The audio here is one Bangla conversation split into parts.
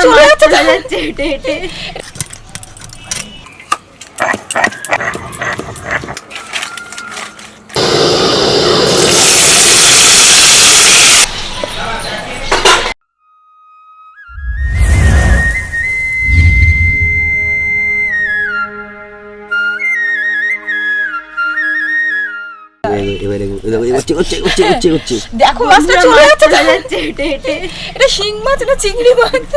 চলে যাচ্ছে হেঁটে হেঁটে। দেখো মাছটা চলে যাচ্ছে হেঁটে হেঁটে। এটা শিং মাছ না চিংড়ি মাছ?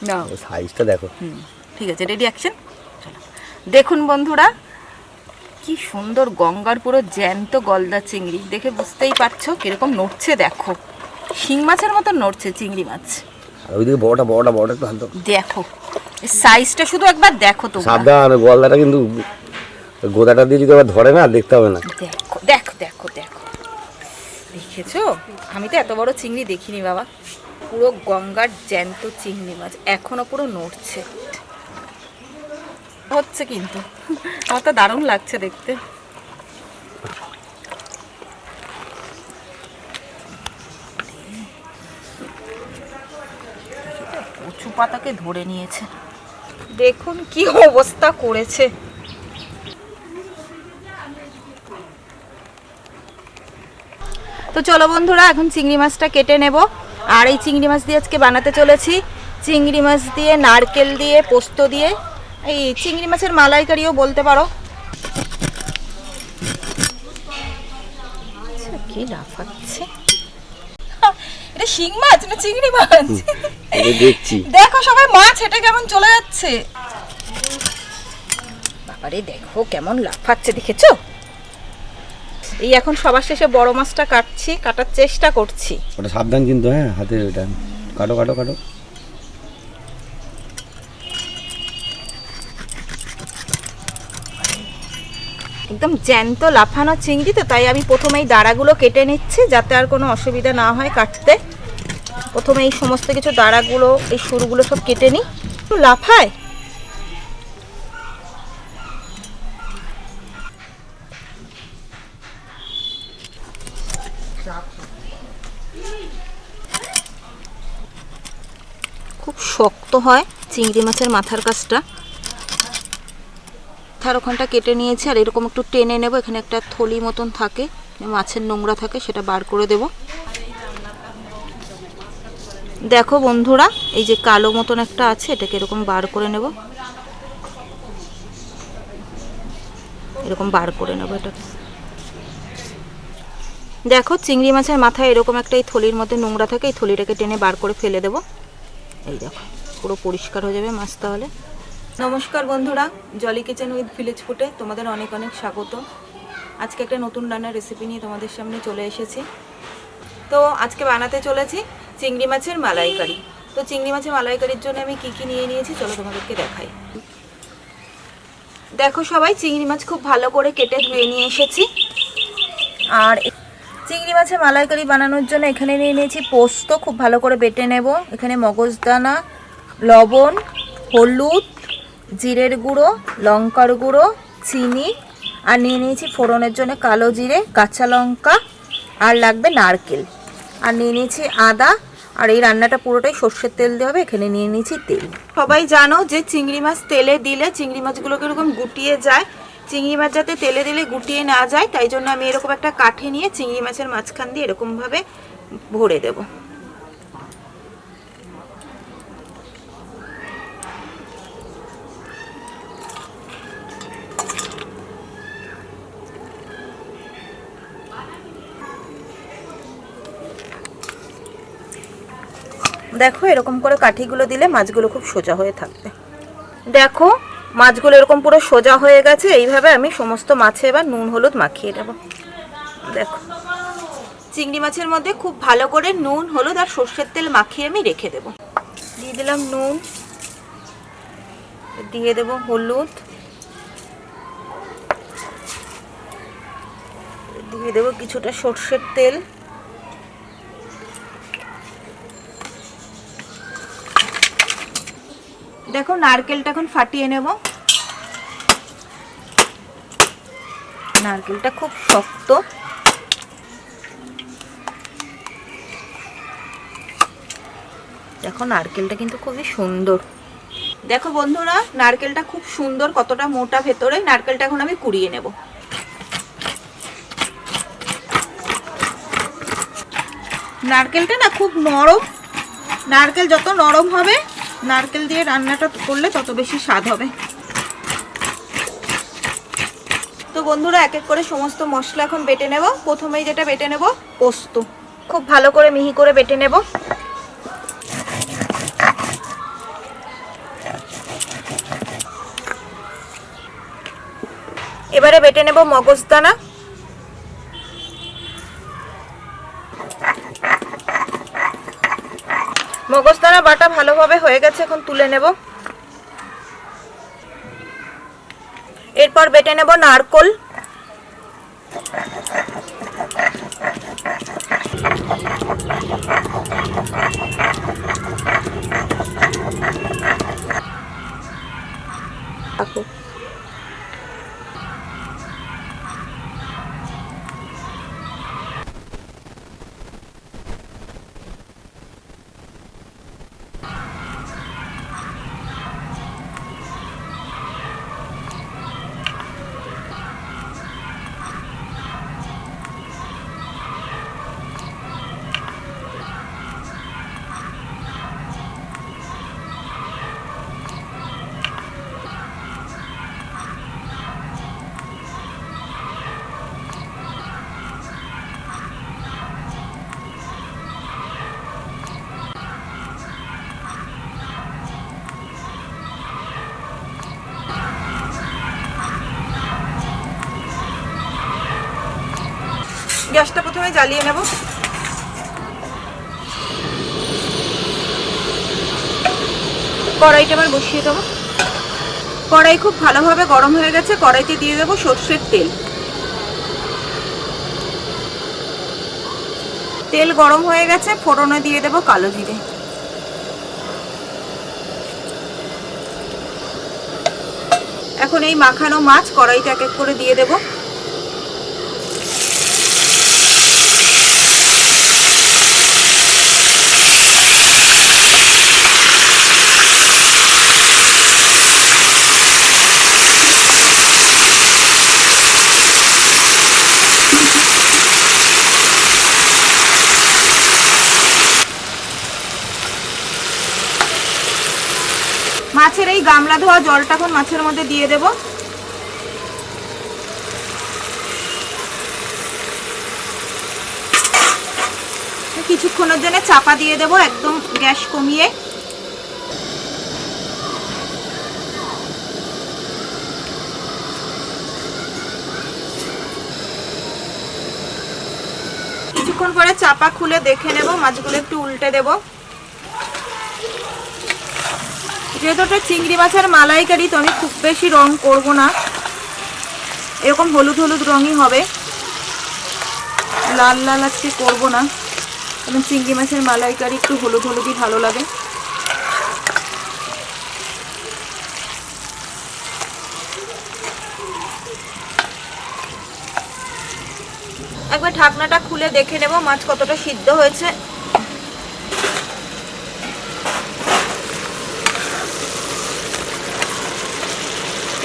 না সাইজটা দেখো। ঠিক আছে, রেডি অ্যাকশন। দেখুন বন্ধুরা, কি সুন্দর গঙ্গার পুরো জ্যান্ত গলদা চিংড়ি। দেখে বুঝতেই পারছো কিরকম নড়ছে, দেখো শিং মাছের মতো নড়ছে চিংড়ি মাছ। আর ওইদিকে বড়টা একটু হালকা দেখো সাইজটা শুধু একবার দেখো তো। সাবধান, গলদাটা কিন্তু গোদাটা দিয়ে যদি আবার ধরে না দেখতে হবে না। দেখো দেখো দেখো দেখো, দেখেছো? আমি তো এত বড় চিংড়ি দেখিনি বাবা। পুরো গঙ্গার জ্যান্ত চিংড়ি মাছ, এখনো পুরো নড়ছে হচ্ছে, কিন্তু আমার তো দারুণ লাগছে দেখতে। কচু পাতাকে ধরে নিয়েছে, দেখুন কি অবস্থা করেছে। তো চলো বন্ধুরা, এখন চিংড়ি মাছটা কেটে নেব। আর এই চিংড়ি মাছ দিয়ে আজকে বানাতে চলেছি চিংড়ি মাছ দিয়ে নারকেল দিয়ে পোস্ত দিয়ে, এই চিংড়ি মাছের মালাইকারিও বলতে পারো। কি লাফাচ্ছে, এটা শিং মাছ না চিংড়ি মাছ? দেখছি, দেখো সবাই মাছ হেঁটে কেমন চলে যাচ্ছে। বাবারে দেখো কেমন লাফাচ্ছে, দেখেছো? এই এখন সবার শেষে বড় মাছটা কাটার চেষ্টা করছি। ওটা সাবধান কিন্তু, হ্যাঁ হাতে ওটা কাটো কাটো কাটো। একদম জ্যান্ত লাফানো চিংড়ি তো, তাই আমি প্রথমেই দাঁড়াগুলো কেটে নিচ্ছি যাতে আর কোনো অসুবিধা না হয় কাটতে। প্রথমে এই সমস্ত কিছু দাঁড়াগুলো, এই সরুগুলো সব কেটে নিই। লাফায় খুব শক্ত হয় চিংড়ি মাছের মাথার কাছটা। ওখানটা কেটে নিয়েছি, আর এরকম একটু টেনে নেব। এখানে একটা থলি মতন থাকে, মাছের নোংরা থাকে, সেটা বার করে দেব। দেখো বন্ধুরা, এই যে কালো মতন একটা আছে, এটাকে এরকম বার করে নেব, এরকম বার করে নেব এটাকে। দেখো চিংড়ি মাছের মাথায় এরকম একটা এই থলির মধ্যে নোংরা থাকে, এই থলিটাকে টেনে বার করে ফেলে দেব। এই দেখো পুরো পরিষ্কার হয়ে যাবে মাছ তাহলে। নমস্কার বন্ধুরা, জলি কিচেন উইথ ভিলেজ ফুডে তোমাদের অনেক অনেক স্বাগত। আজকে একটা নতুন রান্নার রেসিপি নিয়ে তোমাদের সামনে চলে এসেছি। তো আজকে বানাতে চলেছি চিংড়ি মাছের মালাইকারি। তো চিংড়ি মাছের মালাইকারির জন্য আমি কি কি নিয়ে নিয়েছি চলো তোমাদেরকে দেখাই। দেখো সবাই, চিংড়ি মাছ খুব ভালো করে কেটে ধুয়ে নিয়ে এসেছি। আর চিংড়ি মাছের মালাইকারি বানানোর জন্য এখানে নিয়ে নিয়েছি পোস্ত, খুব ভালো করে বেটে নেব। এখানে মগজদানা, লবণ, হলুদ, জিরের গুঁড়ো, লঙ্কার গুঁড়ো, চিনি, আর নিয়ে নিয়েছি ফোড়নের জন্য কালো জিরে, কাঁচা লঙ্কা, আর লাগবে নারকেল, আর নিয়ে নিয়েছি আদা। আর এই রান্নাটা পুরোটাই সর্ষের তেল দিয়ে হবে। এখানে নিয়ে নিয়েছি তেল। সবাই জানো যে চিংড়ি মাছ তেলে দিলে চিংড়ি মাছগুলোকে এরকম গুটিয়ে যায়। চিংড়ি মাছ যাতে তেলে দিলে গুটিয়ে না যায়, তাই জন্য আমি এরকম একটা কাঠি নিয়ে চিংড়ি মাছের মাঝখান দিয়ে এরকমভাবে ভরে দেব। দেখো এরকম করে কাঠিগুলো দিলে মাছগুলো খুব সোজা হয়ে থাকবে। দেখো মাছগুলো এরকম পুরো সোজা হয়ে গেছে। এইভাবে আমি সমস্ত মাছে এবার নুন হলুদ মাখিয়ে দেব। দেখো চিংড়ি মাছের মধ্যে খুব ভালো করে নুন হলুদ আর সর্ষের তেল মাখিয়ে আমি রেখে দেব। দিয়ে দিলাম নুন, দিয়ে দেব হলুদ, দিয়ে দেব কিছুটা সর্ষের তেল, দেখো নারকেলটা এখন ফাটিয়ে নেব। নারকেলটা খুব শক্ত। দেখো নারকেলটা কিন্তু খুবই সুন্দর। দেখো বন্ধুরা, নারকেলটা খুব সুন্দর, কতটা মোটা ভেতরে। নারকেলটা এখন আমি কুড়িয়ে নেব। নারকেলটা না খুব নরম, নারকেল যত নরম হবে নারকেল দিয়ে রান্নাটা করলে তত বেশি স্বাদ হবে। তো বন্ধুরা, এক এক করে সমস্ত মশলা এখন বেটে নেব। প্রথমেই যেটা বেটে নেব পোস্ত, খুব ভালো করে মিহি করে বেটে নেব। এবারে বেটে নেব মগজদানা। মগজদানা বাটা ভালোভাবে হয়ে গেছে, এখন তুলে নেব। এরপর বেটে নেব নারকেল। গ্যাসটা প্রথমে জ্বালিয়ে নেব। কড়াইটা আবার বসিয়ে দেবো। কড়াই খুব ভালোভাবে গরম হয়ে গেছে, কড়াইতে দিয়ে দেবো সর্ষের তেল। তেল গরম হয়ে গেছে, ফোড়নে দিয়ে দেবো কালো জিরে। এখন এই মাখানো মাছ কড়াইতে এক এক করে দিয়ে দেবো। মাছের এই গামলা ধোয়া জলটা এখন মাছের মধ্যে দিয়ে দেব। কিছুক্ষণের জন্য চাপা দিয়ে দেব, একদম গ্যাস কমিয়ে। কিছুক্ষণ পরে চাপা খুলে দেখে নেব, মাছগুলো একটু উল্টে দেব। যেহেতু এটা চিংড়ি মাছের মালাইকারি, তো আমি খুব বেশি রং করব না, এরকম হলুদ হলুদ রঙই হবে, লাল লাল আজকে করব না, কারণ চিংড়ি মাছের মালাইকারি একটু হলুদ হলুদই ভালো লাগে। একবার ঢাকনাটা খুলে দেখে নেব মাছ কতটা সিদ্ধ হয়েছে।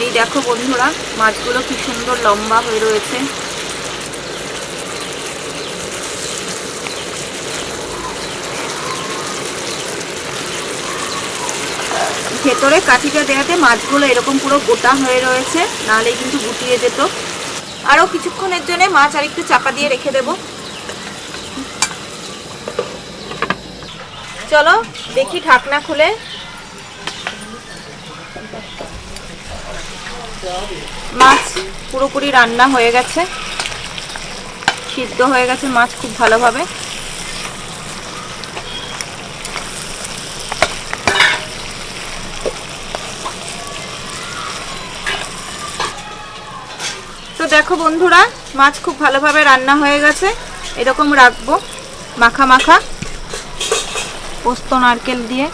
এই দেখো বন্ধুরা, মাছগুলো কি সুন্দর লম্বা হয়ে রয়েছে। ভেতরে কাঠিটা দেওয়াতে মাছগুলো এরকম পুরো গোটা হয়ে রয়েছে, নাহলে কিন্তু গুটিয়ে যেত। আরও কিছুক্ষণের জন্য মাছ আর একটু চাপা দিয়ে রেখে দেব। চলো দেখি ঢাকনা খুলে। মাছ পুরোপুরি রান্না হয়ে গেছে, সিদ্ধ হয়ে গেছে মাছ খুব ভালোভাবে। তো দেখো বন্ধুরা, মাছ খুব ভালোভাবে রান্না হয়ে গেছে। এরকম রাখবো মাখা মাখা পোস্ত নারকেল দিয়ে।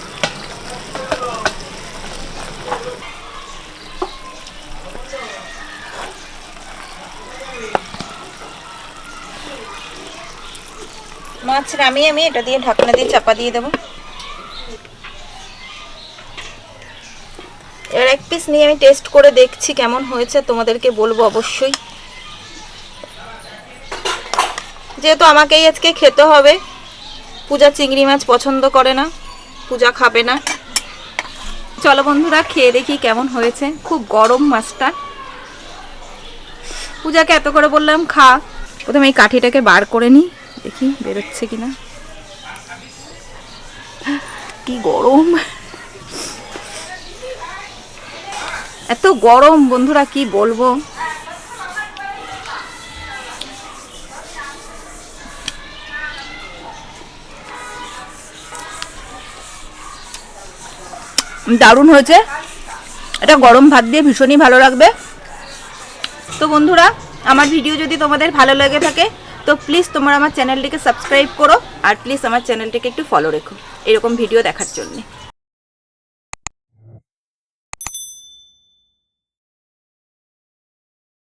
মাছ নামিয়ে আমি এটা দিয়ে ঢাকনা দিয়ে চাপা দিয়ে দেবো। এবার এক পিস নিয়ে আমি টেস্ট করে দেখছি কেমন হয়েছে, তোমাদেরকে বলবো অবশ্যই। যেহেতু আমাকেই আজকে খেতে হবে, পূজা চিংড়ি মাছ পছন্দ করে না, পূজা খাবে না। চলো বন্ধুরা খেয়ে দেখি কেমন হয়েছে। খুব গরম মাছটা। পূজাকে এত করে বললাম খা, প্রথমে এই কাঠিটাকে বার করে নিই, দেখি বেরোচ্ছে কিনা। কি গরম, এত গরম বন্ধুরা কি বলবো। দারুণ হয়েছে, এটা গরম ভাত দিয়ে ভীষণই ভালো লাগবে। তো বন্ধুরা আমার ভিডিও যদি তোমাদের ভালো লেগে থাকে তো প্লিজ তোমরা আমার চ্যানেলটিকে সাবস্ক্রাইব করো, আর প্লিজ আমার চ্যানেলটিকে একটু ফলো রেখো এরকম ভিডিও দেখার জন্য।